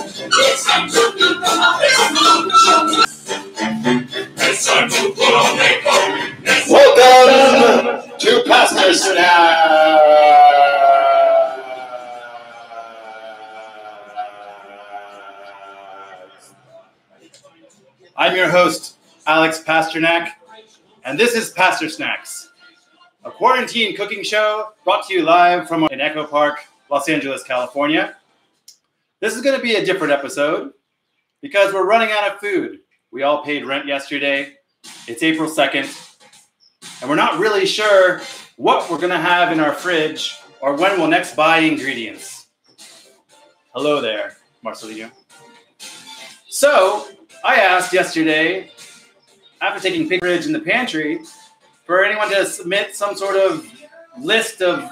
It's time to put on makeup. Welcome to Pastersnaxx. I'm your host, Alex Pastersnaxx, and this is Pastersnaxx, a quarantine cooking show brought to you live from in Echo Park, Los Angeles, California. This is going to be a different episode because we're running out of food. We all paid rent yesterday. It's April 2nd, and we're not really sure what we're going to have in our fridge or when we'll next buy ingredients. Hello there, Marcelino. So, I asked yesterday, after taking pic fridge in the pantry, for anyone to submit some sort of list of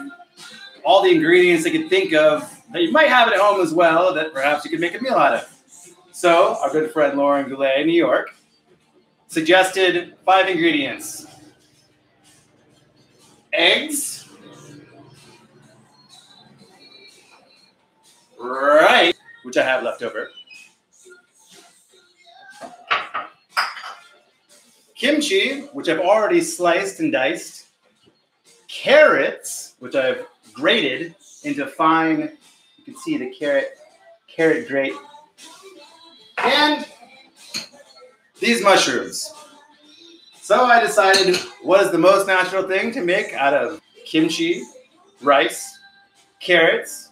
all the ingredients they could think of that you might have at home as well that perhaps you could make a meal out of. So, our good friend Lauren Goulet in New York suggested 5 ingredients. Eggs. Right, which I have left over. Kimchi, which I've already sliced and diced. Carrots, which I've grated into fine, you can see the carrot grate. And these mushrooms. So I decided what is the most natural thing to make out of kimchi, rice, carrots,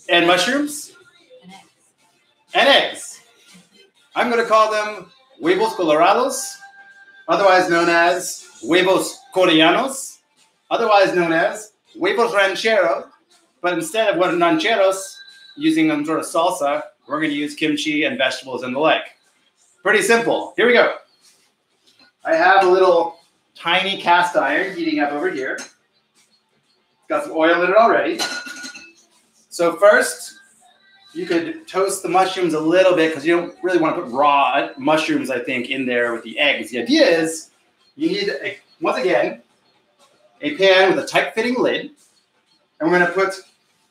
and mushrooms, and eggs. I'm going to call them huevos colorados, otherwise known as huevos coreanos, otherwise known as huevos rancheros, but instead of what rancheros, using some sort of salsa, we're going to use kimchi and vegetables and the like. Pretty simple. Here we go. I have a little tiny cast iron heating up over here. It's got some oil in it already. So first, you could toast the mushrooms a little bit because you don't really want to put raw mushrooms, I think, in there with the eggs. The idea is you need, once again, a pan with a tight-fitting lid. And we're going to put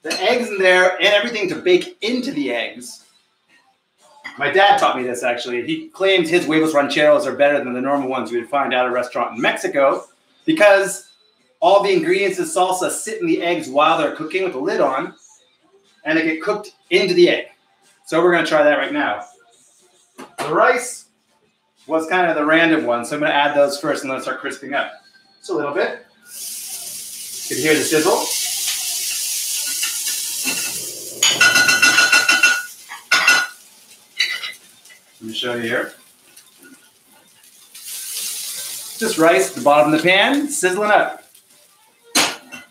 the eggs in there and everything to bake into the eggs. My dad taught me this, actually. He claims his huevos rancheros are better than the normal ones you would find at a restaurant in Mexico because all the ingredients of salsa sit in the eggs while they're cooking with the lid on, and they get cooked into the egg. So we're going to try that right now. The rice was kind of the random one, so I'm going to add those first and then start crisping up. Just a little bit. You can hear the sizzle. Let me show you here. Just rice at the bottom of the pan, sizzling up.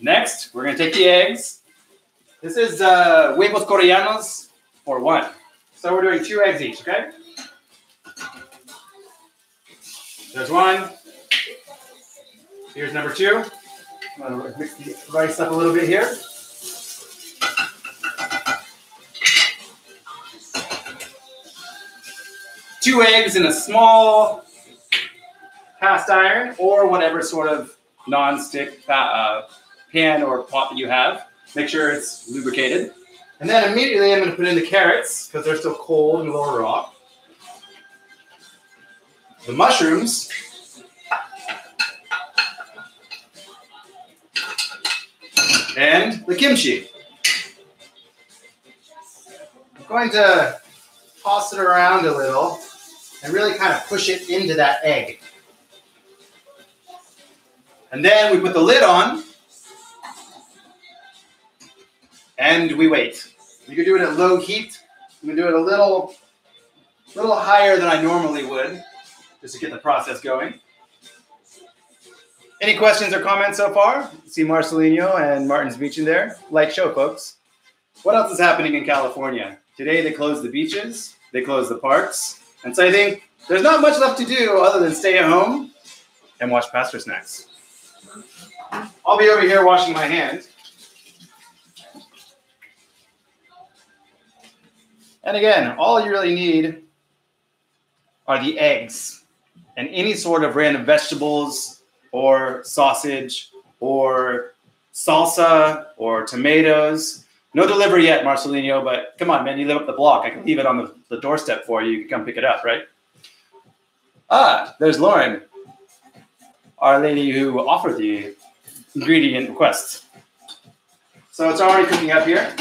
Next, we're going to take the eggs. This is huevos coreanos for 1. So we're doing 2 eggs each, okay? There's 1. Here's number 2. I'm going to mix the rice up a little bit here. Two eggs in a small cast iron or whatever sort of non-stick pan or pot that you have. Make sure it's lubricated. And then immediately I'm going to put in the carrots because they're still cold and a little raw. The mushrooms. And the kimchi. I'm going to toss it around a little and really kind of push it into that egg. And then we put the lid on and we wait. You can do it at low heat. I'm going to do it a little higher than I normally would just to get the process going. Any questions or comments so far? See Marcelino and Martin's Beach in there. Like show, folks. What else is happening in California? Today they closed the beaches. They closed the parks. And so I think there's not much left to do other than stay at home and watch Pastersnaxx. I'll be over here washing my hands. And again, all you really need are the eggs and any sort of random vegetables or sausage or salsa or tomatoes. No delivery yet, Marcelino, but come on, man, you live up the block. I can leave it on the doorstep for you. You can come pick it up, right? Ah, there's Lauren, our lady who offered the ingredient requests. So it's already cooking up here.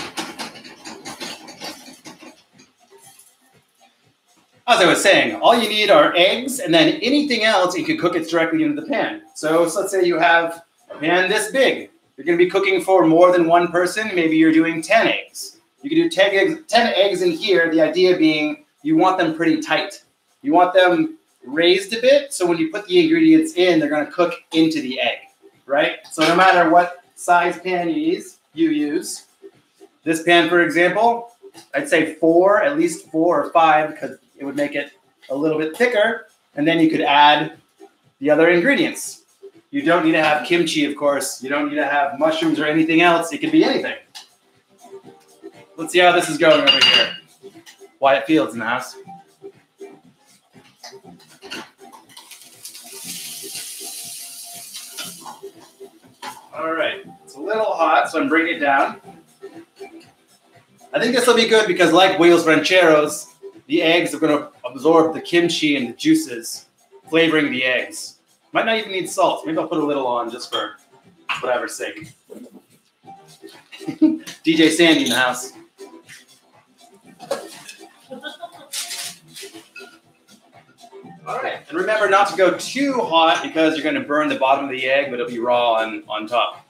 As I was saying, all you need are eggs, and then anything else, you can cook it directly into the pan. So let's say you have a pan this big. You're going to be cooking for more than one person. Maybe you're doing 10 eggs. You can do 10 eggs in here. The idea being you want them pretty tight. You want them raised a bit, so when you put the ingredients in, they're going to cook into the egg, right? So no matter what size pan you use, this pan, for example, I'd say at least 4 or 5, because it would make it a little bit thicker, and then you could add the other ingredients. You don't need to have kimchi, of course. You don't need to have mushrooms or anything else. It could be anything. Let's see how this is going over here. Wyatt Fields in the house. All right, it's a little hot, so I'm bringing it down. I think this will be good because, like huevos rancheros, the eggs are going to absorb the kimchi and the juices, flavoring the eggs. Might not even need salt. Maybe I'll put a little on just for whatever's sake. DJ Sandy in the house. All right, and remember not to go too hot because you're going to burn the bottom of the egg, but it'll be raw on top.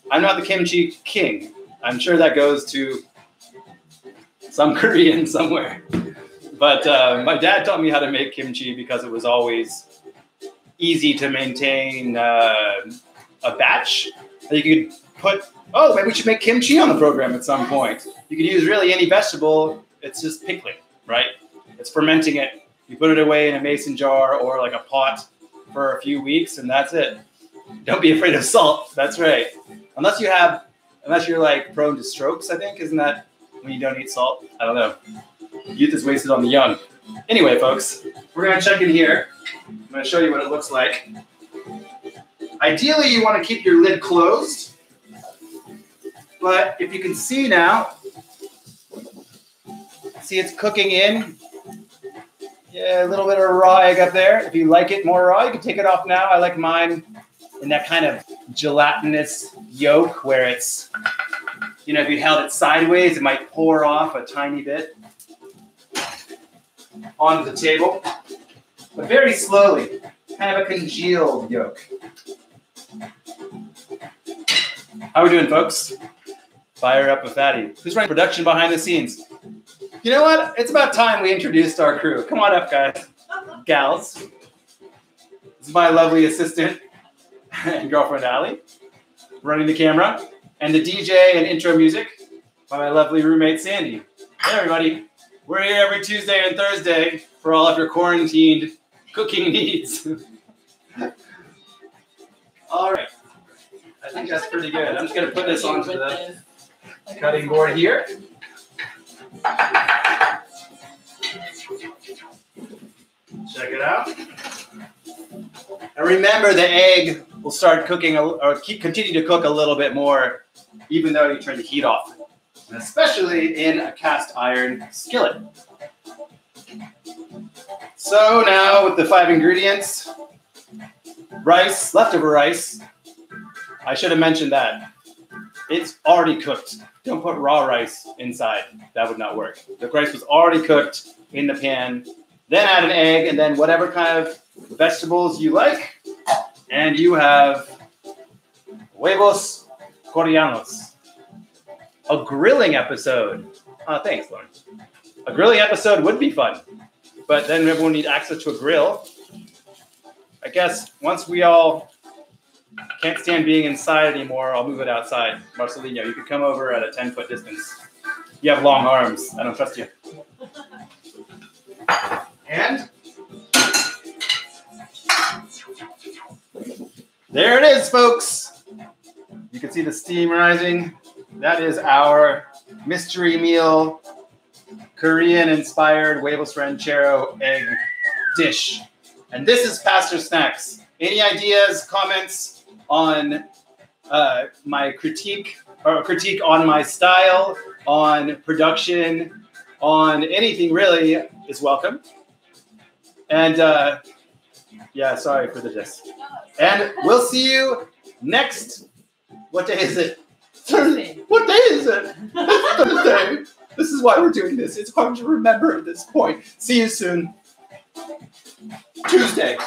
I'm not the kimchi king. I'm sure that goes to some Korean somewhere. But my dad taught me how to make kimchi because it was always easy to maintain a batch. You could put, oh, maybe we should make kimchi on the program at some point. You could use really any vegetable. It's just pickling, right? It's fermenting it. You put it away in a mason jar or like a pot for a few weeks, and that's it. Don't be afraid of salt. That's right. Unless you're like prone to strokes, I think. Isn't that when you don't eat salt? I don't know. Youth is wasted on the young. Anyway, folks, we're going to check in here. I'm going to show you what it looks like. Ideally, you want to keep your lid closed. But if you can see now, see it's cooking in. Yeah, a little bit of raw egg up there. If you like it more raw, you can take it off now. I like mine in that kind of gelatinous yolk where it's, you know, if you held it sideways, it might pour off a tiny bit onto the table. But very slowly, kind of a congealed yolk. How are we doing, folks? Fire up a fatty. Who's running production behind the scenes? You know what? It's about time we introduced our crew. Come on up, guys. Gals. This is my lovely assistant and girlfriend, Allie, running the camera. And the DJ and intro music by my lovely roommate, Sandy. Hey, everybody. We're here every Tuesday and Thursday for all of your quarantined cooking needs. All right. I think that's pretty good. I'm just going to put this onto the cutting board here. Check it out. And remember, the egg will start cooking or continue to cook a little bit more, even though you turn the heat off, and especially in a cast iron skillet. So now with the 5 ingredients, rice, leftover rice. I should have mentioned that. It's already cooked. Don't put raw rice inside. That would not work. The rice was already cooked in the pan. Then add an egg and then whatever kind of vegetables you like. And you have huevos coreanos. A grilling episode. Thanks, Lauren. A grilling episode would be fun. But then everyone needs access to a grill. I guess once we all can't stand being inside anymore, I'll move it outside. Marcelino, you could come over at a 10-foot distance. You have long arms. I don't trust you. And there it is, folks. You can see the steam rising. That is our mystery meal, Korean-inspired huevos ranchero egg dish. And this is Pastersnaxx. Any ideas, comments on my critique or critique on my style, on production, on anything really is welcome. And yeah, sorry for the diss. And we'll see you next. What day is it? Thursday. What day is it? It's Thursday. This is why we're doing this. It's hard to remember at this point. See you soon. Tuesday.